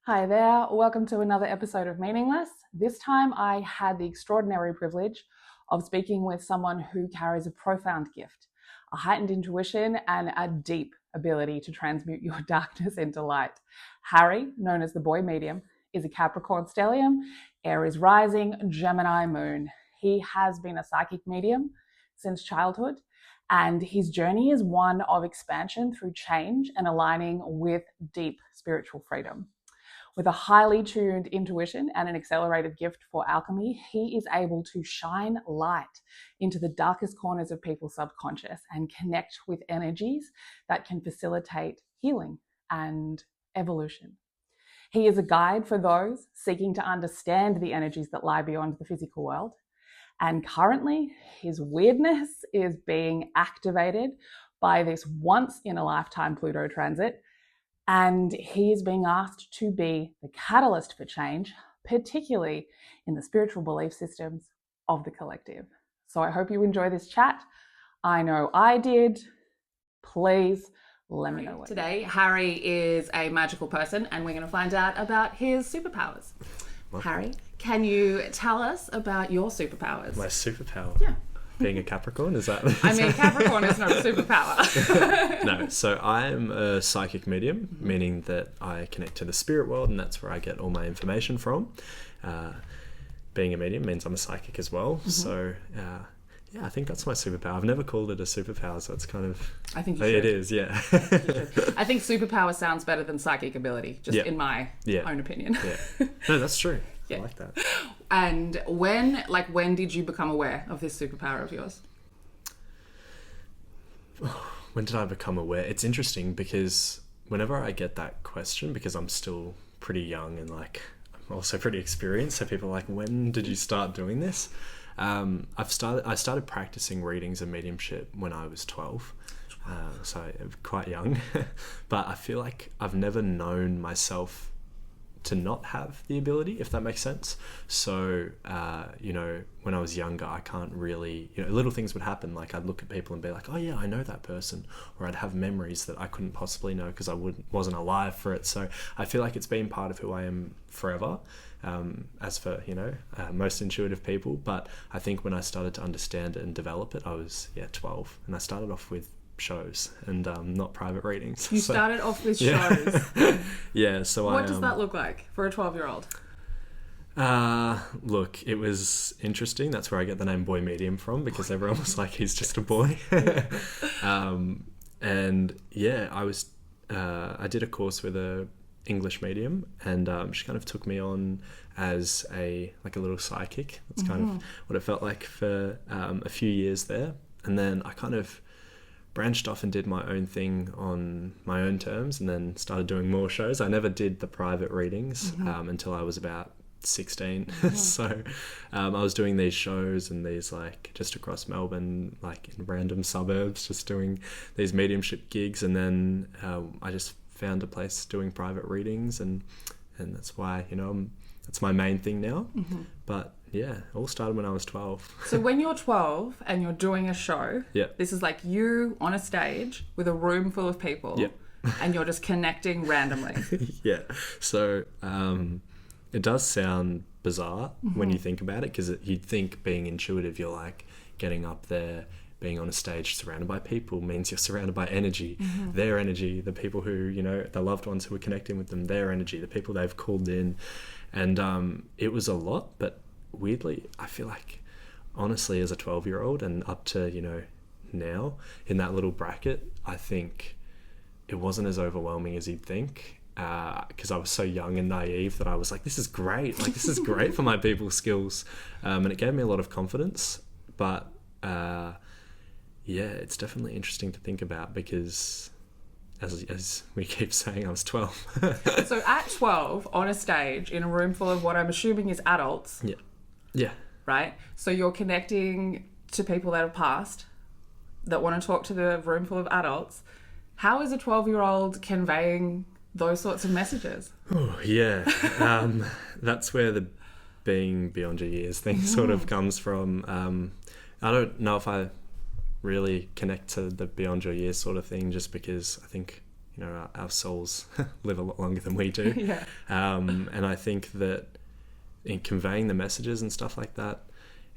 Hi there, welcome to another episode of Meaningless. This time I had the extraordinary privilege of speaking with someone who carries a profound gift, a heightened intuition, and a deep ability to transmute your darkness into light. Harry, known as the Boy Medium, is a Capricorn stellium, Aries rising, Gemini moon. He has been a psychic medium since childhood, and his journey is one of expansion through change and aligning with deep spiritual freedom. With a highly tuned intuition and an accelerated gift for alchemy, he is able to shine light into the darkest corners of people's subconscious and connect with energies that can facilitate healing and evolution. He is a guide for those seeking to understand the energies that lie beyond the physical world. And currently, his weirdness is being activated by this once-in-a-lifetime Pluto transit, and he is being asked to be the catalyst for change, particularly in the spiritual belief systems of the collective. So I hope you enjoy this chat. I know I did. Please let me know. Today, Harry is a magical person, and we're going to find out about his superpowers. Harry, can you tell us about your superpowers? My superpower? Yeah. Being a Capricorn, is that? I mean, Capricorn is not a superpower. No, so I'm a psychic medium, meaning that I connect to the spirit world, and that's where I get all my information from. Being a medium means I'm a psychic as well. So, yeah, I think that's my superpower. I've never called it a superpower, so it's kind of... I think you should. It is, yeah. I think superpower sounds better than psychic ability, just in my own opinion. Yeah. No, that's true. Yeah. I like that. And when did you become aware of this superpower of yours? When did I become aware? It's interesting because whenever I get that question, because I'm still pretty young and I'm also pretty experienced, so people are like, when did you start doing this? I started practicing readings and mediumship when I was 12. So quite young. But I feel like I've never known myself to not have the ability, if that makes sense. So, when I was younger, I can't really, little things would happen. Like I'd look at people and be like, oh yeah, I know that person. Or I'd have memories that I couldn't possibly know because I wasn't alive for it. So I feel like it's been part of who I am forever, as for, most intuitive people. But I think when I started to understand it and develop it, I was, 12. And I started off with shows and not private readings. You started off with shows. Yeah, so what does that look like for a 12-year-old? Look, it was interesting. That's where I get the name Boy Medium from, because everyone was like, he's just a boy. And yeah, I did a course with a English medium, and she kind of took me on as a little psychic. That's kind of what it felt like for a few years there. And then I kind of branched off and did my own thing on my own terms, and then started doing more shows. I never did the private readings until I was about 16. So I was doing these shows and these just across Melbourne, in random suburbs, just doing these mediumship gigs. And then I just found a place doing private readings, and that's why, that's my main thing now. But yeah, it all started when I was 12. So when you're 12 and you're doing a show, this is like you on a stage with a room full of people, and you're just connecting randomly. Yeah. So it does sound bizarre when you think about it, because you'd think being intuitive, you're getting up there, being on a stage surrounded by people means you're surrounded by energy, their energy, the people who, the loved ones who are connecting with them, their energy, the people they've called in. And it was a lot, but weirdly, I feel like, honestly, as a 12-year-old and up to, now, in that little bracket, I think it wasn't as overwhelming as you'd think, because I was so young and naive that I was like, this is great. This is great for my people skills. And it gave me a lot of confidence. But, it's definitely interesting to think about, because as we keep saying, I was 12. So at 12, on a stage, in a room full of what I'm assuming is adults. Yeah. Right? So you're connecting to people that have passed, that want to talk to the room full of adults. How is a 12-year-old conveying those sorts of messages? Oh, yeah. That's where the being beyond your years thing sort of comes from. I don't know if I really connect to the beyond your years sort of thing, just because I think you know, our souls live a lot longer than we do. Yeah. And I think that in conveying the messages and stuff like that,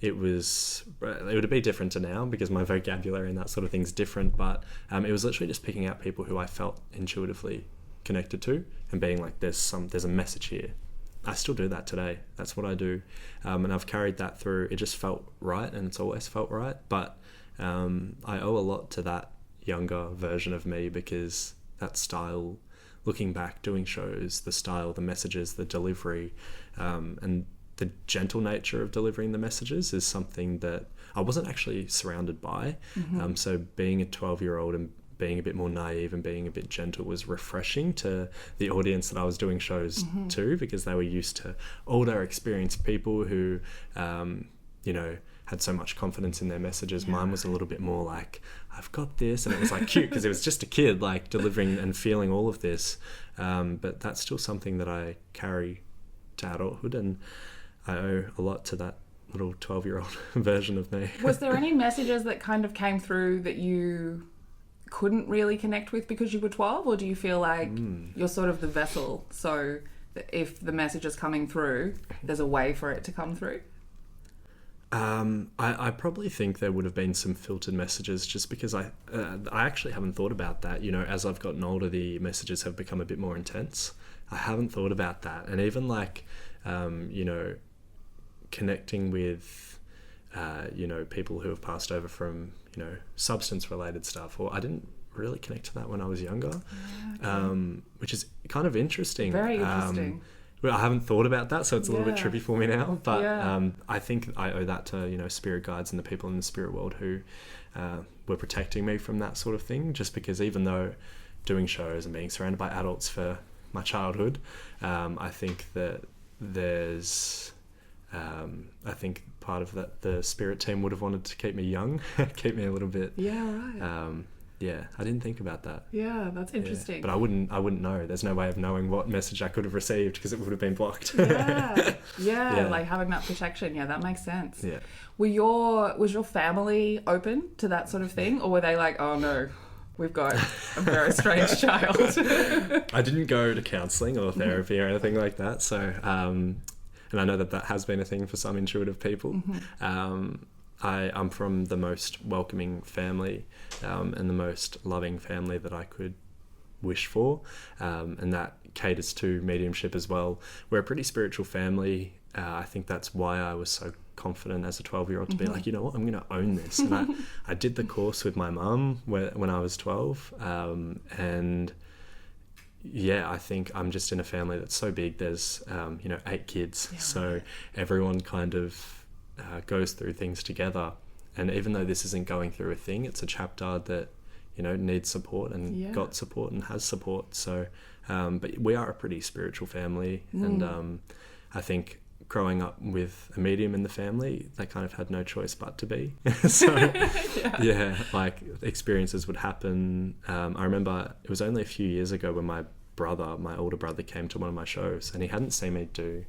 it would be different to now because my vocabulary and that sort of thing's different, but it was literally just picking out people who I felt intuitively connected to and being like, there's a message here. I still do that today. That's what I do. And I've carried that through. It just felt right, and it's always felt right. But I owe a lot to that younger version of me, because that style, looking back, doing shows, the style, the messages, the delivery, and the gentle nature of delivering the messages is something that I wasn't actually surrounded by. So being a 12-year-old and being a bit more naive and being a bit gentle was refreshing to the audience that I was doing shows to, because they were used to older, experienced people who, you know, had so much confidence in their messages. Mine was a little bit more like, I've got this, and it was like cute because it was just a kid like delivering and feeling all of this. But that's still something that I carry to adulthood, and I owe a lot to that little 12-year-old version of me. Was there any messages that kind of came through that you couldn't really connect with because you were 12, or do you feel like you're sort of the vessel, so that if the message is coming through, there's a way for it to come through? I probably think there would have been some filtered messages, just because I actually haven't thought about that. You know, as I've gotten older, the messages have become a bit more intense. I haven't thought about that. And even like, you know, connecting with, you know, people who have passed over from, you know, substance related stuff, or I didn't really connect to that when I was younger, which is kind of interesting. Very interesting. Well, I haven't thought about that, so it's a little bit trippy for me now, but I think I owe that to, you know, spirit guides and the people in the spirit world who were protecting me from that sort of thing, just because even though doing shows and being surrounded by adults for my childhood, I think that there's I think part of that, the spirit team would have wanted to keep me young, keep me a little bit. Yeah, I didn't think about that. Yeah, that's interesting. But I wouldn't know. There's no way of knowing what message I could have received because it would have been blocked. Yeah, like having that protection. Yeah, that makes sense. Yeah. Was your family open to that sort of thing, or were they like, oh no, we've got a very strange child? I didn't go to counselling or therapy or anything like that. So, and I know that has been a thing for some intuitive people. I'm from the most welcoming family and the most loving family that I could wish for, and that caters to mediumship as well. We're a pretty spiritual family. I think that's why I was so confident as a 12-year-old to be like, you know what, I'm going to own this. And I did the course with my mum when I was 12, and yeah, I think I'm just in a family that's so big. There's 8 kids, so everyone kind of goes through things together, and even though this isn't going through a thing, it's a chapter that, you know, needs support and got support and has support. So but we are a pretty spiritual family, and I think growing up with a medium in the family, they kind of had no choice but to be. So like experiences would happen. I remember it was only a few years ago when my older brother came to one of my shows, and he hadn't seen me do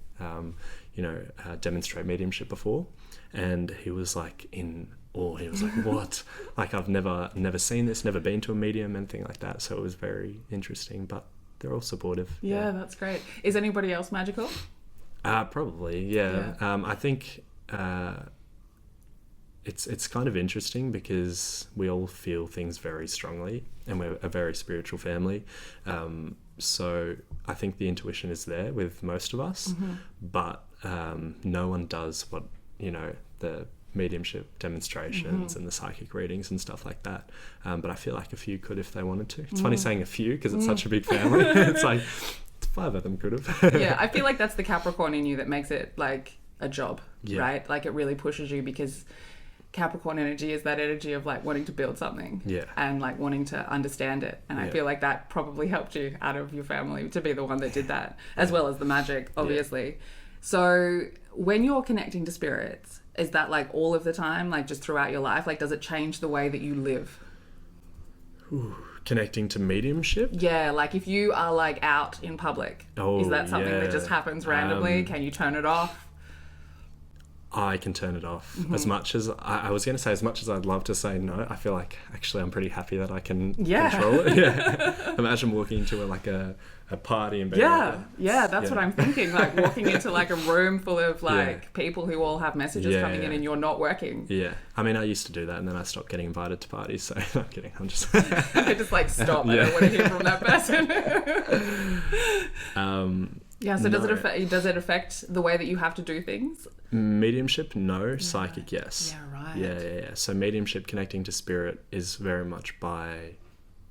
demonstrate mediumship before, and he was like in awe. He was like, what? Like, I've never seen this, never been to a medium, anything like that. So it was very interesting, but they're all supportive. Yeah, that's great. Is anybody else magical? Probably, yeah. I think it's kind of interesting because we all feel things very strongly, and we're a very spiritual family. So I think the intuition is there with most of us, but no one does what, you know, the mediumship demonstrations and the psychic readings and stuff like that. But I feel like a few could if they wanted to. It's funny saying a few because it's such a big family. It's like 5 of them could have. Yeah, I feel like that's the Capricorn in you that makes it like a job, right? Like it really pushes you, because Capricorn energy is that energy of like wanting to build something and like wanting to understand it. And I feel like that probably helped you out of your family to be the one that did that, as well as the magic, obviously. So when you're connecting to spirits, is that like all of the time, like just throughout your life? Like, does it change the way that you live? Connecting to mediumship? Yeah, like if you are like out in public, is that something that just happens randomly? Can you turn it off? I can turn it off. As much as I was going to say, as much as I'd love to say no, I feel like actually I'm pretty happy that I can control it. Yeah. Imagine walking into a party and being that's what I'm thinking. Like walking into like a room full of like people who all have messages coming in and you're not working. Yeah. I mean, I used to do that and then I stopped getting invited to parties. So I'm kidding. I'm just... I just like stop. I don't want to hear from that person. So does it affect the way that you have to do things? Mediumship, no. Psychic, yes. Yeah, right. Yeah. So mediumship, connecting to spirit, is very much by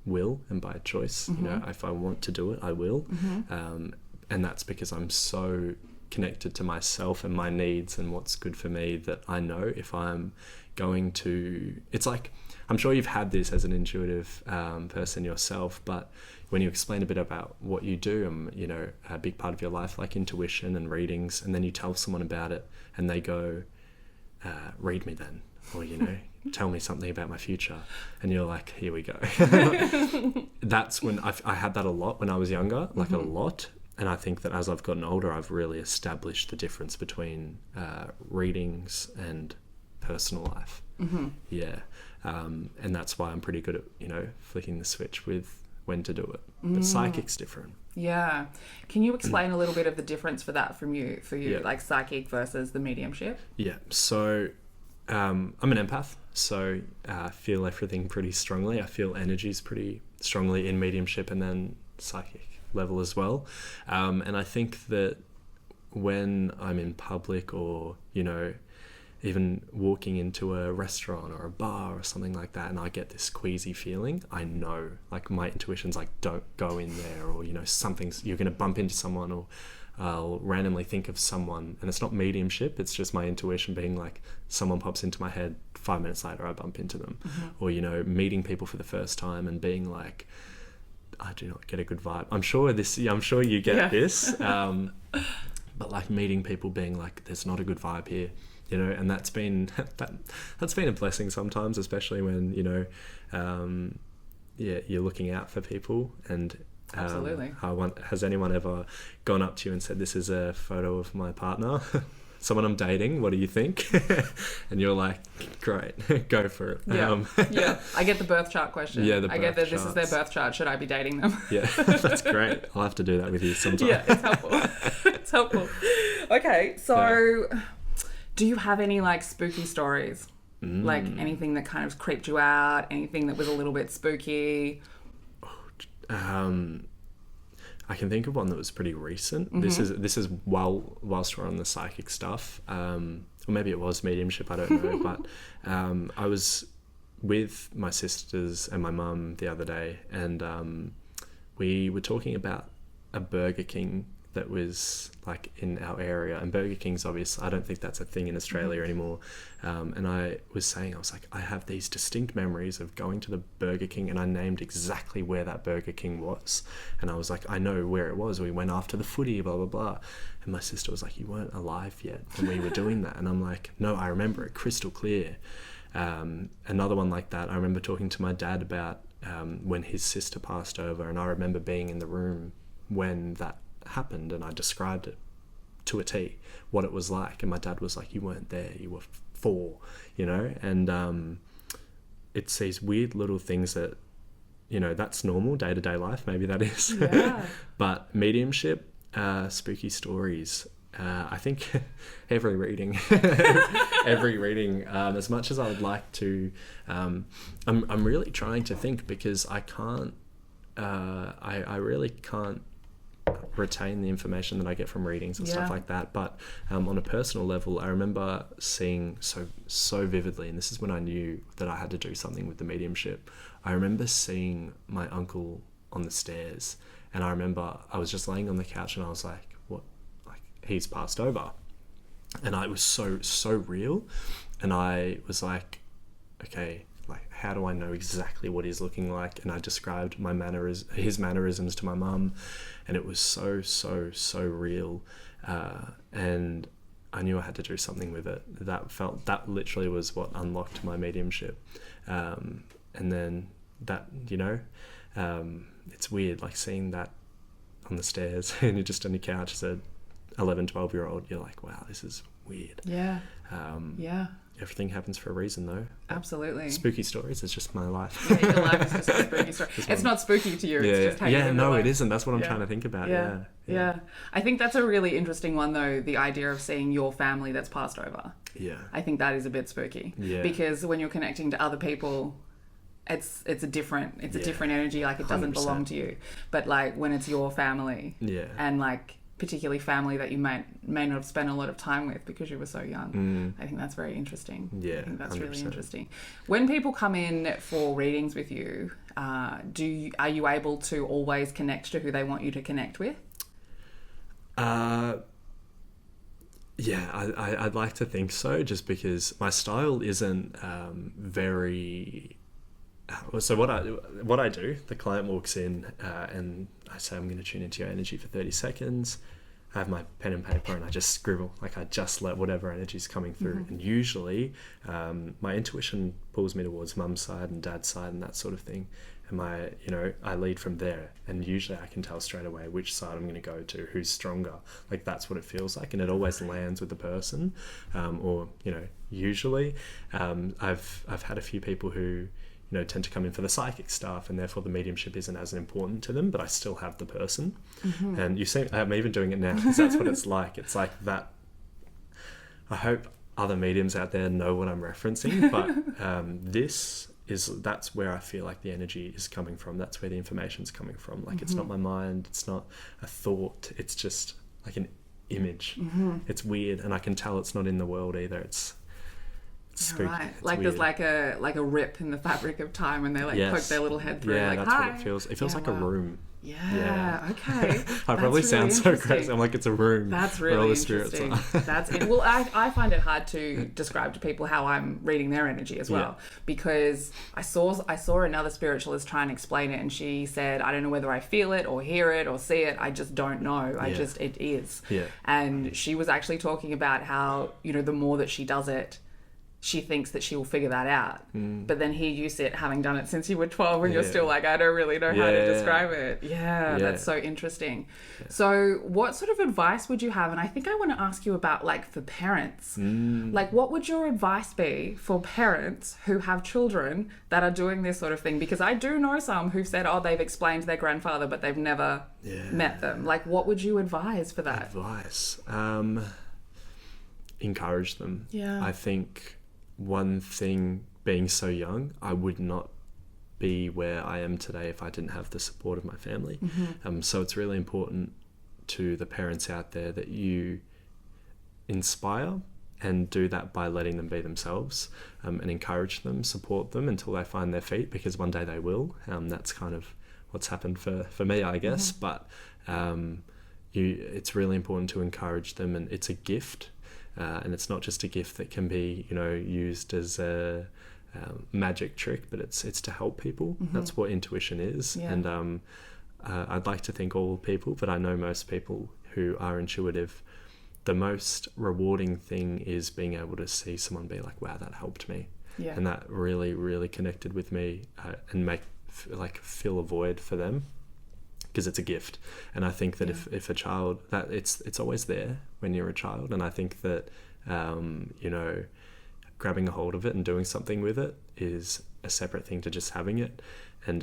will and by choice. You know, if I want to do it, I will. And that's because I'm so connected to myself and my needs and what's good for me that I know if I'm going to... It's like, I'm sure you've had this as an intuitive person yourself, but when you explain a bit about what you do, you know, a big part of your life, like intuition and readings, and then you tell someone about it and they go, read me then, or, you know, tell me something about my future. And you're like, here we go. That's when I had that a lot when I was younger, like a lot. And I think that as I've gotten older, I've really established the difference between readings and personal life. Yeah. And that's why I'm pretty good at, you know, flicking the switch with when to do it. But psychic's different. Yeah. Can you explain a little bit of the difference for you, Yeah. like psychic versus the mediumship? Yeah. So I'm an empath, so I feel everything pretty strongly. I feel energies pretty strongly in mediumship and then psychic level as well. And I think that when I'm in public or, you know, even walking into a restaurant or a bar or something like that, and I get this queasy feeling, I know, like my intuition's like, don't go in there, or, you know, you're going to bump into someone, or I'll randomly think of someone, and it's not mediumship, it's just my intuition being like, someone pops into my head, 5 minutes later I bump into them. Or, you know, meeting people for the first time and being like, I do not get a good vibe. I'm sure you get this, but like meeting people being like, there's not a good vibe here. You know, and that's been a blessing sometimes, especially when, you know, you're looking out for people. And absolutely. Has anyone ever gone up to you and said, this is a photo of my partner, someone I'm dating, what do you think? And you're like, great, go for it. Yeah. I get the birth chart question. I get that this is their birth chart, should I be dating them? Yeah, that's great. I'll have to do that with you sometime. Yeah, it's helpful. Okay, so do you have any like spooky stories? Like anything that kind of creeped you out, anything that was a little bit spooky? I can think of one that was pretty recent. This is whilst we're on the psychic stuff, or maybe it was mediumship, I don't know. But I was with my sisters and my mum the other day, and we were talking about a Burger King that was like in our area, and Burger King's obvious. I don't think that's a thing in Australia anymore. And I was like, I have these distinct memories of going to the Burger King, and I named exactly where that Burger King was. And I was like, I know where it was. We went after the footy, blah, blah, blah. And my sister was like, you weren't alive yet when we were doing that. And I'm like, no, I remember it crystal clear. Another one like that, I remember talking to my dad about when his sister passed over, and I remember being in the room when that happened, and I described it to a T, what it was like, and my dad was like, you weren't there, you were 4, you know. And it's these weird little things that, you know, that's normal day-to-day life, maybe that is. But mediumship, spooky stories, I think every reading as much as I would like to, I'm really trying to think, because I can't I really can't retain the information that I get from readings and stuff like that. But on a personal level, I remember seeing so vividly, and this is when I knew that I had to do something with the mediumship. I remember seeing my uncle on the stairs, and I remember I was just laying on the couch, and I was like, what, like, he's passed over. And it was so real, and I was like, okay, like, how do I know exactly what he's looking like? And I described his mannerisms to my mum, and it was so real. And I knew I had to do something with it. That literally was what unlocked my mediumship. And then that, you know, it's weird, like seeing that on the stairs and you're just on your couch as a 11, 12-year-old, you're like, wow, this is weird. Yeah. Yeah. Everything happens for a reason, though. Absolutely. Spooky stories is just my life. Yeah, your life is just a spooky story. It's not spooky to you. Yeah, it's just how you live your life. it isn't. That's what I'm trying to think about. Yeah. I think that's a really interesting one, though, the idea of seeing your family that's passed over. Yeah. I think that is a bit spooky. Yeah. Because when you're connecting to other people, it's a different energy, like it doesn't 100%. belong to you. But like when it's your family, and like particularly family that you may not have spent a lot of time with because you were so young. I think that's very interesting. Yeah, I think that's 100%. really interesting. When people come in for readings with you, are you able to always connect to who they want you to connect with? Yeah, I'd like to think so, just because my style isn't very. So what I do, the client walks in and I say, I'm going to tune into your energy for 30 seconds. I have my pen and paper and I just scribble, like I just let whatever energy's coming through. And usually my intuition pulls me towards mum's side and dad's side and that sort of thing. And I lead from there, and usually I can tell straight away which side I'm going to go to, who's stronger. Like that's what it feels like, and it always lands with the person. Usually I've had a few people who tend to come in for the psychic stuff, and therefore the mediumship isn't as important to them, but I still have the person. And you see, I'm even doing it now because that's what it's like. It's like that. I hope other mediums out there know what I'm referencing, but that's where I feel like the energy is coming from. That's where the information's coming from. Like it's not my mind, it's not a thought, it's just like an image. It's weird, and I can tell it's not in the world either. It's spooky. Right. It's like weird. There's like a rip in the fabric of time, and they poke their little head through. Yeah, like, that's hi. what it feels. It feels like a room. Yeah. Okay. I probably sound so crazy. I'm like, it's a room. That's where all really the spirits interesting. That's it. Well, I find it hard to describe to people how I'm reading their energy as well, because I saw another spiritualist try and explain it, and she said, I don't know whether I feel it or hear it or see it. I just don't know. It is. Yeah. And she was actually talking about how, the more that she does it, she thinks that she will figure that out. But then here you sit, having done it since you were 12, and you're still like, I don't really know how to describe it. Yeah, that's so interesting. So what sort of advice would you have? And I think I want to ask you about, like, for parents. Like, what would your advice be for parents who have children that are doing this sort of thing? Because I do know some who've said, they've explained to their grandfather, but they've never met them. Like, what would you advise for that? Advice? Encourage them. Yeah. I think one thing, being so young, I would not be where I am today if I didn't have the support of my family. So it's really important to the parents out there that you inspire, and do that by letting them be themselves, and encourage them, support them until they find their feet, because one day they will. That's kind of what's happened for me, I guess. But it's really important to encourage them, and it's a gift. And it's not just a gift that can be, used as a magic trick, but it's to help people. That's what intuition is. Yeah. And I'd like to think all people, but I know most people who are intuitive, the most rewarding thing is being able to see someone be like, wow, that helped me. Yeah. And that really, really connected with me, and fill a void for them. Because it's a gift. And I think that if a child, that it's always there when you're a child, and I think that grabbing a hold of it and doing something with it is a separate thing to just having it. And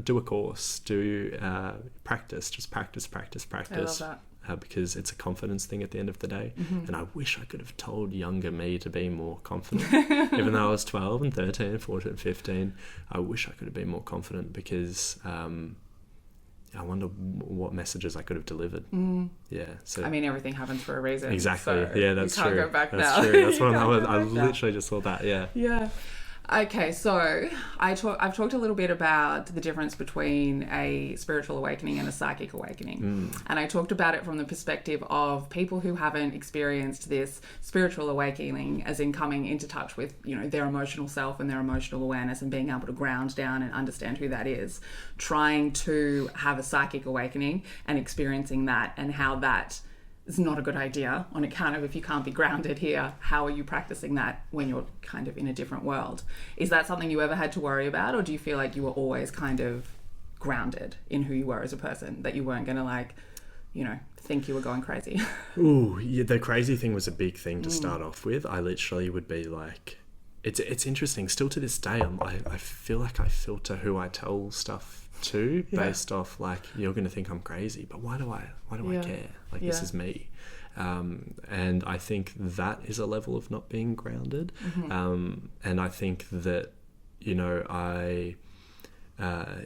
do a course, do practice, just practice. I love that. Because it's a confidence thing at the end of the day. And I wish I could have told younger me to be more confident. Even though I was 12 and 13, 14, 15, I wish I could have been more confident, because I wonder what messages I could have delivered. Yeah. So I mean, everything happens for a reason. exactly. So Yeah, that's true. You can't go back now. That's true. That's what I literally just thought that. Yeah. Yeah. Okay, so I've talked a little bit about the difference between a spiritual awakening and a psychic awakening. And I talked about it from the perspective of people who haven't experienced this spiritual awakening, as in coming into touch with, their emotional self and their emotional awareness, and being able to ground down and understand who that is, trying to have a psychic awakening and experiencing that, and how that is not a good idea on account of, if you can't be grounded here, how are you practicing that when you're kind of in a different world? Is that something you ever had to worry about, or do you feel like you were always kind of grounded in who you were as a person, that you weren't going to think you were going crazy? Ooh, yeah, the crazy thing was a big thing to start off with. I literally would be like, it's interesting. Still to this day, I feel like I filter who I tell stuff to based off like, you're going to think I'm crazy, but why do I care? Like, this is me. And I think that is a level of not being grounded. And I think that, I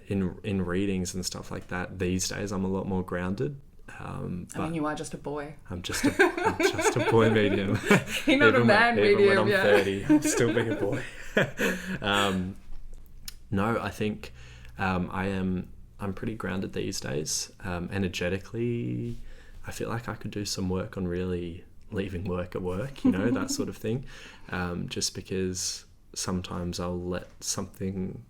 in readings and stuff like that these days, I'm a lot more grounded. But you are just a boy. I'm just a boy medium. You're not a man medium. Even when I'm 30, I'm still being a boy. No, I think I'm pretty grounded these days. Energetically, I feel like I could do some work on really leaving work at work, that sort of thing. Just because sometimes I'll let something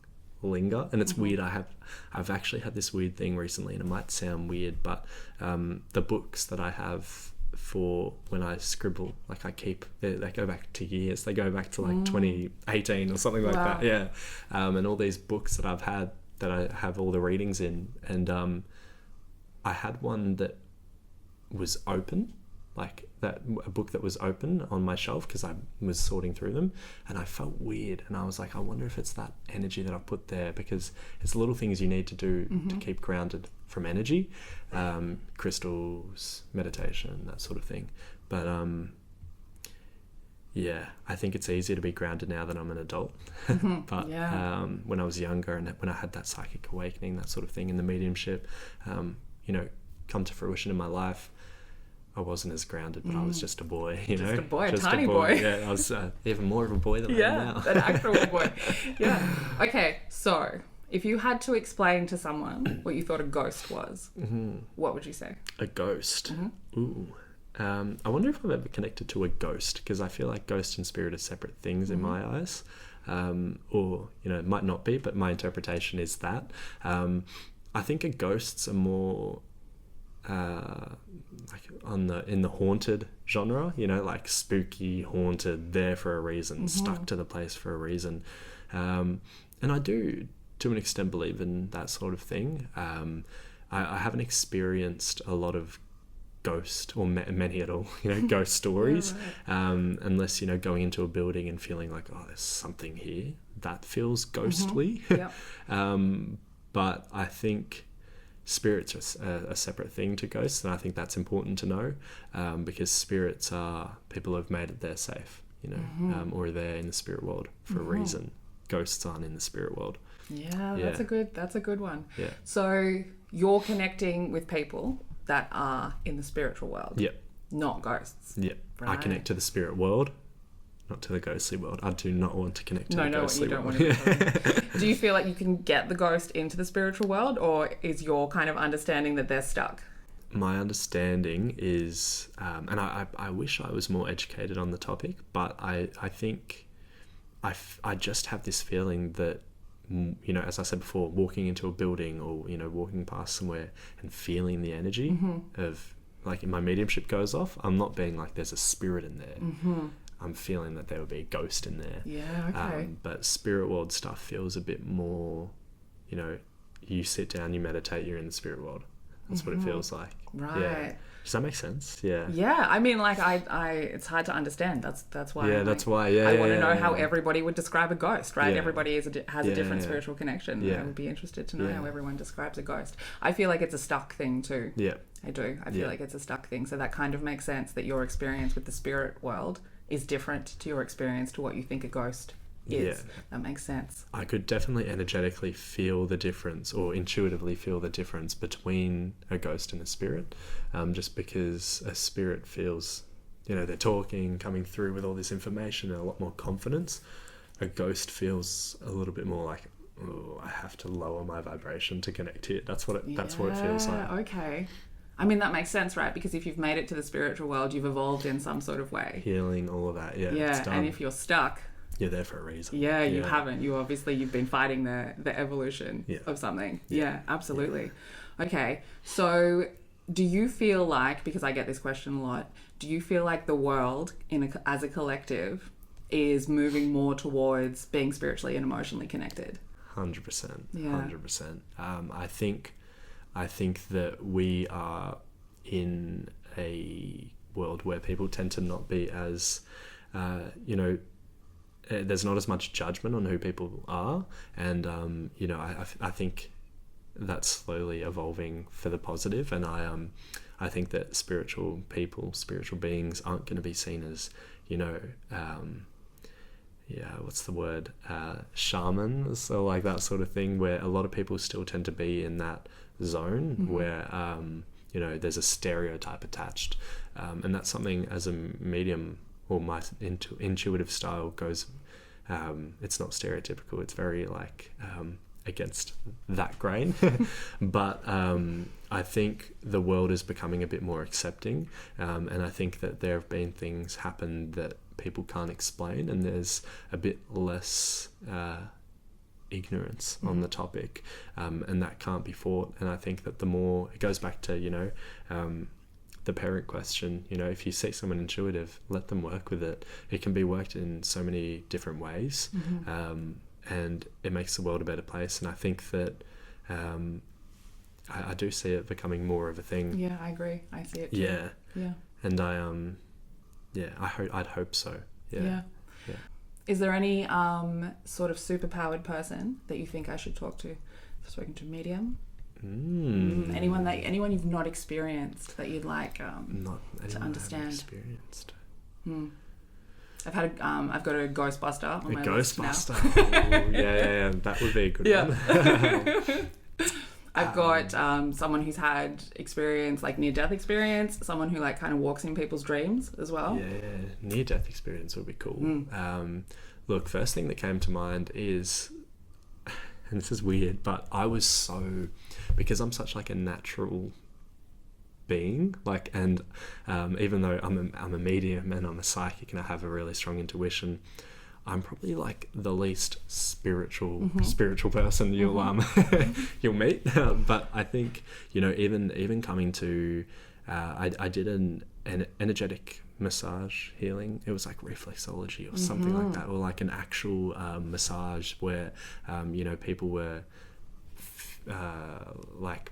linger, and it's weird. I've actually had this weird thing recently, and it might sound weird, but the books that I have for when I scribble, like they go back to years. They go back to like 2018 or something like that. Yeah. And all these books that I've had that I have all the readings in, and I had one that was open, like a book that was open on my shelf because I was sorting through them, and I felt weird, and I was like, I wonder if it's that energy that I've put there, because it's the little things you need to do to keep grounded from energy, crystals, meditation, that sort of thing. But I think it's easier to be grounded now that I'm an adult. But when I was younger, and when I had that psychic awakening, that sort of thing, in the mediumship, come to fruition in my life, I wasn't as grounded, but I was just a boy, Just a boy, a tiny boy. Yeah, I was even more of a boy than I am now. An actual boy. Yeah. Okay, so if you had to explain to someone what you thought a ghost was, what would you say? A ghost? Ooh. I wonder if I'm ever connected to a ghost, because I feel like ghost and spirit are separate things in my eyes. Or, it might not be, but my interpretation is that. I think a ghosts are more... like in the haunted genre, like spooky, haunted, there for a reason, stuck to the place for a reason, and I do to an extent believe in that sort of thing. I haven't experienced a lot of ghost or many at all, ghost stories, unless going into a building and feeling like, oh, there's something here that feels ghostly. But I think spirits are a separate thing to ghosts, and I think that's important to know, because spirits are people who've made it there safe, or they're in the spirit world for a reason. Ghosts aren't in the spirit world. That's a good one. Yeah. So you're connecting with people that are in the spiritual world. Yep. Not ghosts. Yep. Right. I connect to the spirit world, not to the ghostly world. I do not want to connect to the ghostly world. Do you feel like you can get the ghost into the spiritual world, or is your kind of understanding that they're stuck? My understanding is, and I wish I was more educated on the topic, but I think I just have this feeling that, as I said before, walking into a building or, walking past somewhere and feeling the energy of, like, my mediumship goes off, I'm not being like there's a spirit in there. I'm feeling that there would be a ghost in there. Yeah, okay. But spirit world stuff feels a bit more, you sit down, you meditate, you're in the spirit world. That's what it feels like. Right. Yeah. Does that make sense? Yeah. Yeah. I mean, like, it's hard to understand. That's why. Yeah, that's why. Yeah. I want to know how everybody would describe a ghost, right? Yeah. Everybody has a different spiritual connection. Yeah. I would be interested to know how everyone describes a ghost. I feel like it's a stuck thing too. Yeah. I do. I feel like it's a stuck thing. So that kind of makes sense that your experience with the spirit world is different to your experience to what you think a ghost is. Yeah. That makes sense. I could definitely energetically feel the difference, or intuitively feel the difference between a ghost and a spirit, just because a spirit feels, they're talking, coming through with all this information and a lot more confidence. A ghost feels a little bit more like, oh, I have to lower my vibration to connect here. That's what it feels like. Okay. I mean, that makes sense, right? Because if you've made it to the spiritual world, you've evolved in some sort of way. Healing, all of that, yeah. Yeah, and if you're stuck... You're there for a reason. Yeah, you haven't. You've been fighting the evolution of something. Yeah, absolutely. Yeah. Okay, so do you feel like, because I get this question a lot, do you feel like the world as a collective is moving more towards being spiritually and emotionally connected? 100%. Yeah. 100%. I think that we are in a world where people tend to not be as, there's not as much judgment on who people are, and I think that's slowly evolving for the positive, and I think that spiritual beings aren't going to be seen as, what's the word, shamans or like that sort of thing, where a lot of people still tend to be in that zone where there's a stereotype attached, and that's something as a medium, or my intuitive style goes, it's not stereotypical, it's very like against that grain. But I think the world is becoming a bit more accepting, and I think that there have been things happen that people can't explain, and there's a bit less ignorance on the topic, and that can't be fought. And I think that the more it goes back to the parent question, if you see someone intuitive, let them work with it. It can be worked in so many different ways, and it makes the world a better place. And I think that I do see it becoming more of a thing. Yeah, I agree. I see it too. Yeah. And I'd hope so. Yeah. Is there any sort of superpowered person that you think I should talk to? I've spoken to a medium. Anyone you've not experienced that you'd like to understand? Experienced. I've got a Ghostbuster on my list now. Oh, yeah, that would be a good one. I've got someone who's had experience, like near-death experience, someone who like kind of walks in people's dreams as well. Yeah, near-death experience would be cool. Look, first thing that came to mind is, and this is weird, but because I'm such like a natural being, like, and even though I'm a medium and I'm a psychic and I have a really strong intuition, I'm probably like the least spiritual person you'll meet. But I think even coming to I did an energetic massage healing. It was like reflexology or something like that, or like an actual massage where people were like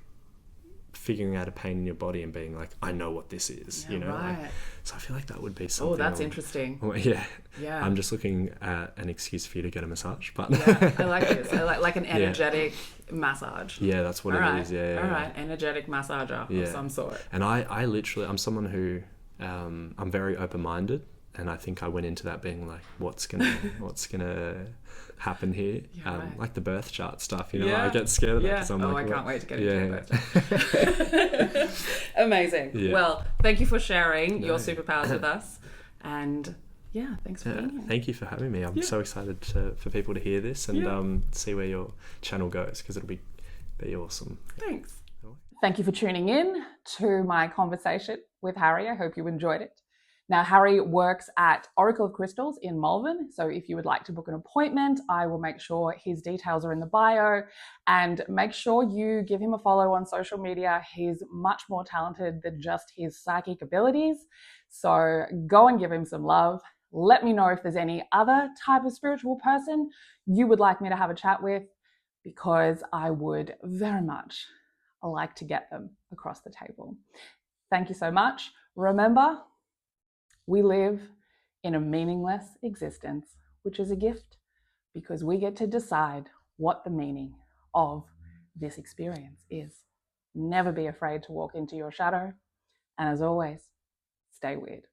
figuring out a pain in your body and being like, I know what this is, Right. Like, so I feel like that would be something. Oh, that's interesting. Well, yeah. I'm just looking at an excuse for you to get a massage, but I like this. I like an energetic massage. Yeah, that's what it is. Yeah. All right, energetic massager of some sort. And I literally, I'm someone who I'm very open-minded, and I think I went into that being like, what's gonna happen here? Like the birth chart stuff, I get scared of that because I'm I can't wait to get into the birth chart. Amazing. Yeah. Well, thank you for sharing your superpowers with us, and thanks for being here. Thank you for having me. I'm so excited for people to hear this and see where your channel goes, because it'll be awesome. Thanks. Thank you for tuning in to my conversation with Harry. I hope you enjoyed it. Now, Harry works at Oracle of Crystals in Malvern, so if you would like to book an appointment, I will make sure his details are in the bio, and make sure you give him a follow on social media. He's much more talented than just his psychic abilities, so go and give him some love. Let me know if there's any other type of spiritual person you would like me to have a chat with, because I would very much like to get them across the table. Thank you so much. Remember, we live in a meaningless existence, which is a gift, because we get to decide what the meaning of this experience is. Never be afraid to walk into your shadow. And as always, stay weird.